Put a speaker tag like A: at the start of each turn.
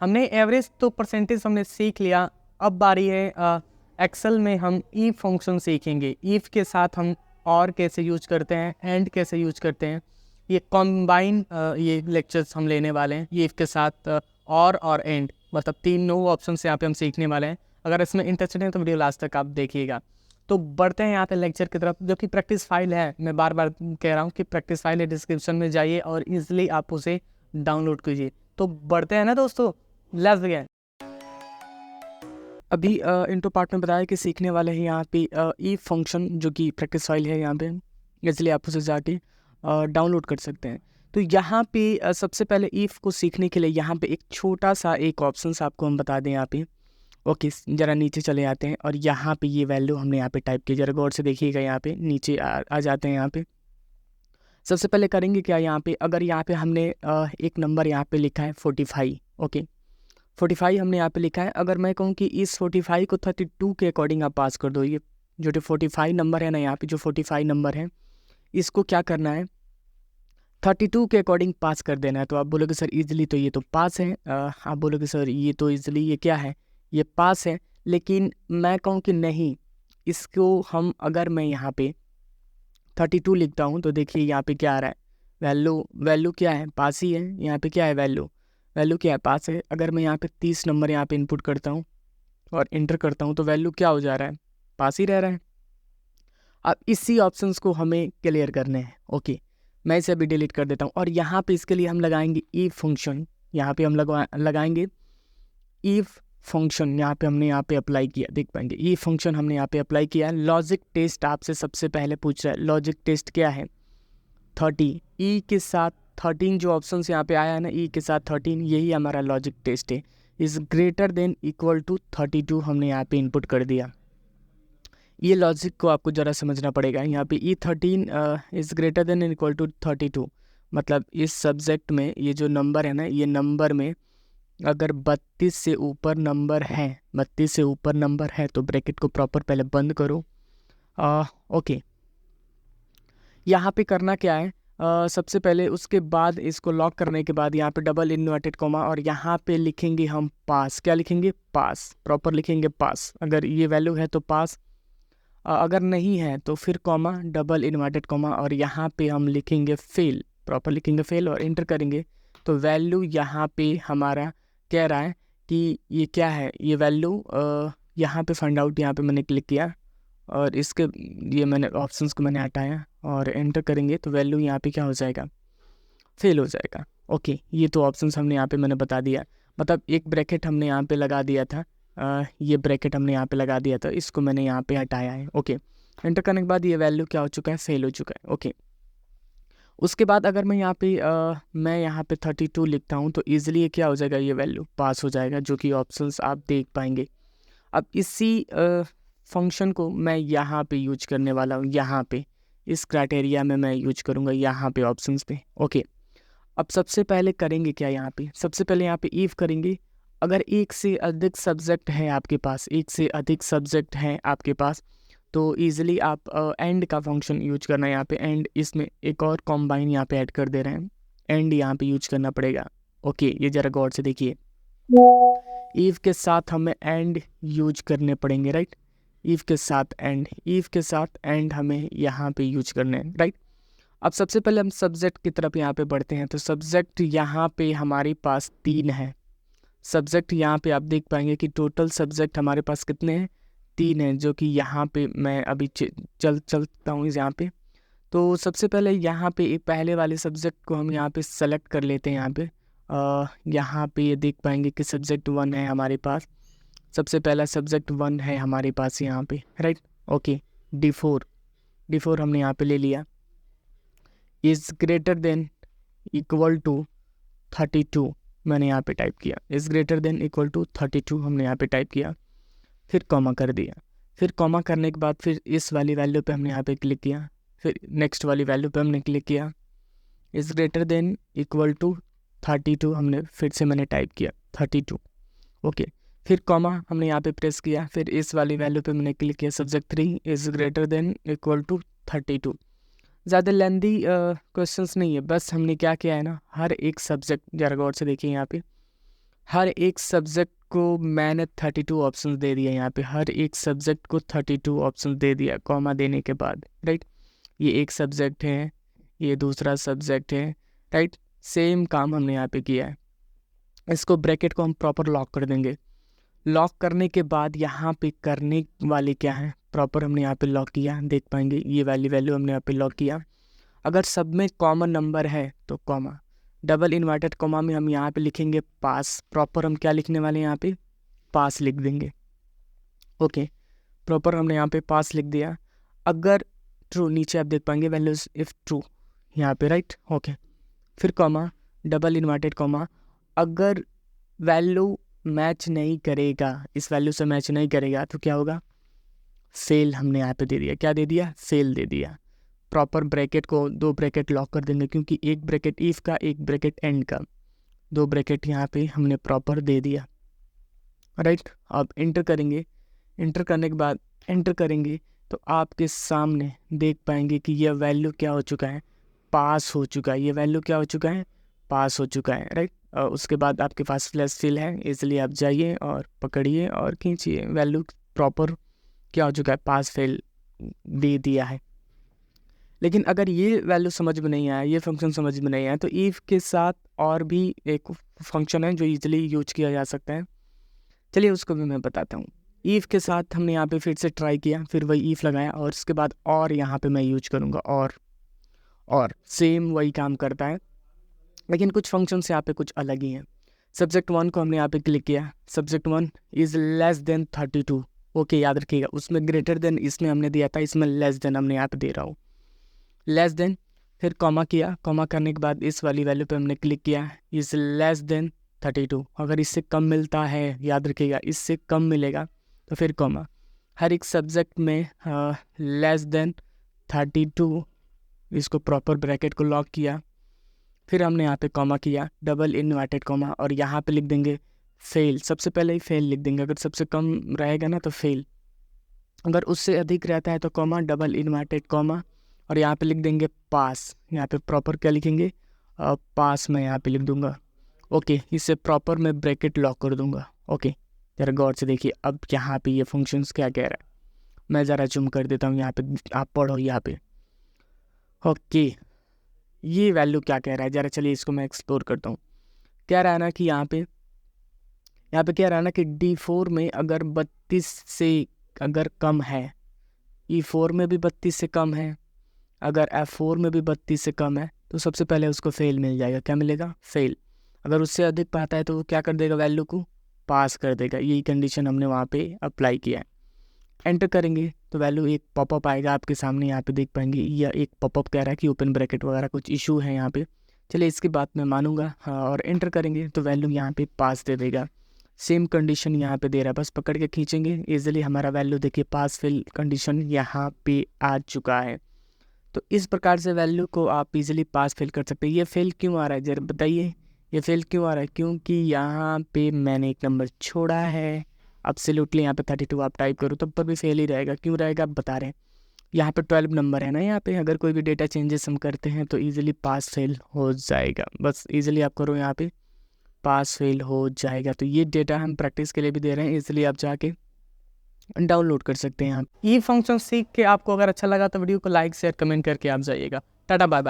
A: हमने एवरेज तो परसेंटेज हमने सीख लिया। अब बारी है एक्सेल में हम ईफ फंक्शन सीखेंगे। ईफ के साथ हम और कैसे यूज करते हैं, एंड कैसे यूज करते हैं, ये कॉम्बाइन ये लेक्चर्स हम लेने वाले हैं। ईफ के साथ और एंड, मतलब तीनों ऑप्शन यहाँ पे हम सीखने वाले हैं। अगर इसमें इंटरेस्टेड हैं तो वीडियो लास्ट तक आप देखिएगा। तो बढ़ते हैं यहाँ पे लेक्चर की तरफ, जो कि प्रैक्टिस फाइल है। मैं बार बार कह रहा हूँ कि प्रैक्टिस फाइल है, डिस्क्रिप्शन में जाइए और इजीली आप उसे डाउनलोड कीजिए। तो बढ़ते हैं ना दोस्तों, लेट्स बिगिन। अभी इंट्रो पार्ट में बताया कि सीखने वाले हैं यहाँ पे ई फंक्शन, जो कि प्रैक्टिस फाइल है यहाँ पे, इसलिए आप उसे जाके डाउनलोड कर सकते हैं। तो यहाँ पे सबसे पहले ईफ को सीखने के लिए यहाँ पे एक छोटा सा एक ऑप्शन आपको हम बता दें यहाँ पे। ओके, ज़रा नीचे चले आते हैं और यहाँ पे ये वैल्यू हमने यहाँ पे टाइप की, ज़रा गौर से देखिएगा। यहाँ पे नीचे आ जाते हैं। यहाँ पे सबसे पहले करेंगे क्या, यहाँ पे अगर यहाँ पे हमने एक नंबर यहाँ पे लिखा है 45। ओके, 45 हमने यहाँ पे लिखा है। अगर मैं कहूँ कि इस 45 को 32 के अकॉर्डिंग आप पास कर दो, ये जो 45 नंबर है ना, यहाँ पे जो 45 नंबर है, इसको क्या करना है, 32 के अकॉर्डिंग पास कर देना है। तो आप बोलोगे सर इजीली तो ये तो पास है। आप बोलोगे सर ये तो इजीली ये क्या है, ये पास है। लेकिन मैं कहूँ कि नहीं, इसको हम अगर मैं यहाँ पे 32 लिखता हूँ तो देखिए यहाँ पे क्या आ रहा है, वैल्यू क्या है, पास ही है। यहाँ पे क्या है, वैल्यू क्या है, पास है। अगर मैं यहाँ पे 30 नंबर यहाँ पे इनपुट करता हूँ और इंटर करता हूँ तो वैल्यू क्या हो जा रहा है, पास ही रह रहा है। अब इसी ऑप्शंस को हमें क्लियर करने हैं। ओके, मैं इसे अभी डिलीट कर देता हूँ और यहाँ पे इसके लिए हम लगाएंगे ईफ फंक्शन। यहाँ पे हम लगाएंगे ईफ फंक्शन। यहाँ पे हमने यहाँ पे अप्लाई किया, देख पाएंगे ईफ फंक्शन हमने यहाँ पे अप्लाई किया है। लॉजिक टेस्ट आपसे सबसे पहले पूछ रहा है, लॉजिक टेस्ट क्या है, 30। ई के साथ 13 जो ऑप्शन यहाँ पे आया है ना, ई के साथ 13, यही हमारा लॉजिक टेस्ट है। Is greater than equal to 32 हमने यहाँ पे इनपुट कर दिया। ये लॉजिक को आपको ज़रा समझना पड़ेगा। यहाँ पे E13 is greater than equal to 32, मतलब इस सब्जेक्ट में ये जो नंबर है ना, ये नंबर में अगर 32 से ऊपर नंबर है, 32 से ऊपर नंबर है तो ब्रैकेट को प्रॉपर पहले बंद करो। ओके, यहाँ पे करना क्या है, सबसे पहले उसके बाद इसको लॉक करने के बाद यहाँ पे डबल इन्वर्टेड कॉमा और यहाँ पे लिखेंगे हम पास। क्या लिखेंगे, पास, प्रॉपर लिखेंगे पास। अगर ये वैल्यू है तो पास, अगर नहीं है तो फिर कॉमा, डबल इन्वर्टेड कॉमा और यहाँ पे हम लिखेंगे फेल, प्रॉपर लिखेंगे फेल और इंटर करेंगे। तो वैल्यू यहाँ पे हमारा कह रहा है कि ये क्या है, ये वैल्यू यहाँ पे फाइंड आउट, यहाँ पे मैंने क्लिक किया और इसके ये मैंने ऑप्शंस को मैंने हटाया और एंटर करेंगे तो वैल्यू यहाँ पे क्या हो जाएगा, फेल हो जाएगा। ओके, ये तो ऑप्शंस हमने यहाँ पे मैंने बता दिया, मतलब एक ब्रैकेट हमने यहाँ पे लगा दिया था। ये ब्रैकेट हमने यहाँ पे लगा दिया था, इसको मैंने यहाँ पे हटाया है। ओके, एंटर करने के बाद ये वैल्यू क्या हो चुका है, फेल हो चुका है। ओके, उसके बाद अगर मैं यहाँ पे 32 लिखता हूँ तो ईजिली ये क्या हो जाएगा, ये वैल्यू पास हो जाएगा, जो कि ऑप्शंस आप देख पाएंगे। अब इसी फंक्शन को मैं यहाँ पे यूज करने वाला हूँ, यहाँ पे इस क्राइटेरिया में मैं यूज करूँगा, यहाँ पे ऑप्शंस पे। ओके, अब सबसे पहले करेंगे क्या, यहाँ पे सबसे पहले यहाँ पे ईफ करेंगे। अगर एक से अधिक सब्जेक्ट है आपके पास, एक से अधिक सब्जेक्ट हैं आपके पास, तो ईजिली आप एंड का फंक्शन यूज करना है। यहाँ पे एंड, इसमें एक और कॉम्बाइन यहाँ पे ऐड कर दे रहे हैं, एंड यहाँ पे यूज करना पड़ेगा। ओके, ये ज़रा गौर से देखिए, ईफ के साथ हमें एंड यूज करने पड़ेंगे, राइट। ईफ के साथ एंड, ईफ के साथ एंड हमें यहाँ पे यूज करने हैं, राइट। अब सबसे पहले हम सब्जेक्ट की तरफ यहाँ पे बढ़ते हैं। तो सब्जेक्ट यहाँ पे हमारे पास 3 है। सब्जेक्ट यहाँ पे आप देख पाएंगे कि टोटल सब्जेक्ट हमारे पास कितने हैं, 3 हैं, जो कि यहाँ पे मैं अभी चलता हूँ यहाँ पे। तो सबसे पहले यहाँ पे एक पहले वाले सब्जेक्ट को हम यहाँ पे सेलेक्ट कर लेते हैं। यहाँ पे ये देख पाएंगे कि सब्जेक्ट 1 है हमारे पास, सबसे पहला सब्जेक्ट 1 है हमारे पास यहाँ पे, राइट। ओके, D4 हमने यहाँ पे ले लिया। Is greater than equal to 32 मैंने यहाँ पे टाइप किया, is greater than equal to 32 हमने यहाँ पे टाइप किया, फिर कॉमा कर दिया। फिर कॉमा करने के बाद फिर इस वाली वैल्यू पे हमने यहाँ पे क्लिक किया, फिर नेक्स्ट वाली वैल्यू पे हमने क्लिक किया, is greater than equal to 32 हमने फिर से मैंने टाइप किया 32। ओके, फिर कॉमा हमने यहाँ पे प्रेस किया, फिर इस वाली वैल्यू पे मैंने क्लिक किया, subject 3 is greater than equal to 32। ज़्यादा लेंदी क्वेश्चंस नहीं है, बस हमने क्या किया है ना, हर एक सब्जेक्ट, जरा गौर से देखिए यहाँ पे, हर एक सब्जेक्ट को मैंने 32 ऑप्शन दे दिया यहाँ पे, हर एक सब्जेक्ट को 32 ऑप्शन दे दिया कॉमा देने के बाद, राइट। ये एक सब्जेक्ट है, ये दूसरा सब्जेक्ट है, राइट। सेम काम हमने यहाँ पे किया है। इसको ब्रैकेट को हम प्रॉपर लॉक कर देंगे। लॉक करने के बाद यहाँ पे करने वाले क्या है, प्रॉपर हमने यहाँ पे लॉक किया, देख पाएंगे ये वैल्यू हमने यहाँ पे लॉक किया। अगर सब में कॉमन नंबर है तो कॉमा, डबल इन्वर्टेड कॉमा में हम यहाँ पे लिखेंगे पास। प्रॉपर हम क्या लिखने वाले हैं यहाँ पे, पास लिख देंगे। ओके, प्रॉपर हमने यहाँ पे पास लिख दिया। अगर ट्रू, नीचे आप देख पाएंगे वैल्यूज इफ़ ट्रू यहाँ पे, राइट। ओके, फिर कॉमा, डबल इन्वर्टेड कॉमा। अगर वैल्यू मैच नहीं करेगा, इस वैल्यू से मैच नहीं करेगा तो क्या होगा, फेल हमने यहाँ पे दे दिया। क्या दे दिया, फेल दे दिया। प्रॉपर ब्रैकेट को 2 ब्रैकेट लॉक कर देंगे, क्योंकि एक ब्रैकेट इफ का, एक ब्रैकेट एंड का, 2 ब्रैकेट यहाँ पे हमने प्रॉपर दे दिया, राइट। अब इंटर करेंगे, इंटर करने के बाद एंटर करेंगे तो आपके सामने देख पाएंगे कि यह वैल्यू क्या हो चुका है, पास हो चुका है। ये वैल्यू क्या हो चुका है, पास हो चुका है, राइट। उसके बाद आपके पास फ्लैश फिल है, इसलिए आप जाइए और पकड़िए और खींचिए, वैल्यू प्रॉपर क्या हो चुका है, पास फेल दे दिया है। लेकिन अगर ये वैल्यू समझ में नहीं आया, ये फंक्शन समझ में नहीं आया, तो इफ़ के साथ और भी एक फंक्शन है जो इजीली यूज किया जा सकता है। चलिए उसको भी मैं बताता हूँ। ईफ के साथ हमने यहाँ पे फिर से ट्राई किया, फिर वही ईफ लगाया और उसके बाद और यहाँ पे मैं यूज करूँगा और सेम वही काम करता है, लेकिन कुछ फंक्शंस यहाँ पे कुछ अलग ही हैं। सब्जेक्ट 1 को हमने यहाँ पे क्लिक किया, subject 1 is less than 32। Okay, याद रखिएगा, उसमें ग्रेटर देन इसमें हमने दिया था, इसमें लेस देन हमने यहाँ पे दे रहा हूँ, लेस देन। फिर कॉमा किया, कॉमा करने के बाद इस वाली वैल्यू पे हमने क्लिक किया, इज़ लेस देन 32। अगर इससे कम मिलता है, याद रखिएगा इससे कम मिलेगा तो फिर कॉमा। हर एक सब्जेक्ट में लेस देन 32, इसको प्रॉपर ब्रैकेट को लॉक किया। फिर हमने यहाँ पे कॉमा किया, डबल इन्वर्टेड कॉमा, और यहाँ पे लिख देंगे फेल। सबसे पहले ही फेल लिख देंगे, अगर सबसे कम रहेगा ना तो फेल, अगर उससे अधिक रहता है तो कॉमा, डबल इन्वर्टेड कॉमा, और यहाँ पे लिख देंगे पास। यहाँ पे प्रॉपर क्या लिखेंगे, पास मैं यहाँ पे लिख दूंगा। ओके, इससे प्रॉपर मैं ब्रैकेट लॉक कर दूंगा। ओके, ज़रा गौर से देखिए अब यहाँ पे ये फंक्शंस क्या कह रहा है, मैं ज़रा जूम कर देता हूँ, यहाँ पे आप पढ़ो यहाँ पे। ओके, ये वैल्यू क्या कह रहा है, ज़रा चलिए इसको मैं एक्सप्लोर करता हूँ। कह रहा है ना कि यहाँ पे क्या रहा है ना कि D4 में अगर 32 से अगर कम है, E4 में भी 32 से कम है, अगर F4 में भी 32 से कम है, तो सबसे पहले उसको फेल मिल जाएगा। क्या मिलेगा, फेल। अगर उससे अधिक पाता है तो वो क्या कर देगा, वैल्यू को पास कर देगा। यही कंडीशन हमने वहाँ पे अप्लाई किया है। एंटर करेंगे तो वैल्यू एक पॉपअप आएगा आपके सामने, यहाँ पे देख पाएंगे, या एक पॉपअप कह रहा है कि ओपन ब्रैकेट वगैरह कुछ इशू है यहाँ पे। चलिए इसकी बात मैं मानूंगा, हाँ, और एंटर करेंगे तो वैल्यू यहाँ पे पास दे देगा। सेम कंडीशन यहाँ पे दे रहा है, बस पकड़ के खींचेंगे, ईजिली हमारा वैल्यू देखिए पास फेल कंडीशन यहाँ पे आ चुका है। तो इस प्रकार से वैल्यू को आप इजीली पास फेल कर सकते हैं। ये फेल क्यों आ रहा है, जरा बताइए, ये फेल क्यों आ रहा है, क्योंकि यहाँ पे मैंने एक नंबर छोड़ा है। एब्सोल्युटली यहाँ पे 32 आप टाइप करो तब पर भी फेल ही रहेगा। क्यों रहेगा आप बता रहे हैं, यहाँ पे 12 नंबर है ना, यहाँ पे अगर कोई भी डेटा चेंजेस हम करते हैं तो ईजिली पास फेल हो जाएगा। बस ईजिली आप करो, यहाँ पे पास फेल हो जाएगा। तो ये डेटा हम प्रैक्टिस के लिए भी दे रहे हैं, इसलिए आप जाके डाउनलोड कर सकते हैं। आप ये फंक्शन सीख के आपको अगर अच्छा लगा तो वीडियो को लाइक शेयर कमेंट करके आप जाइएगा। Tata bye bye.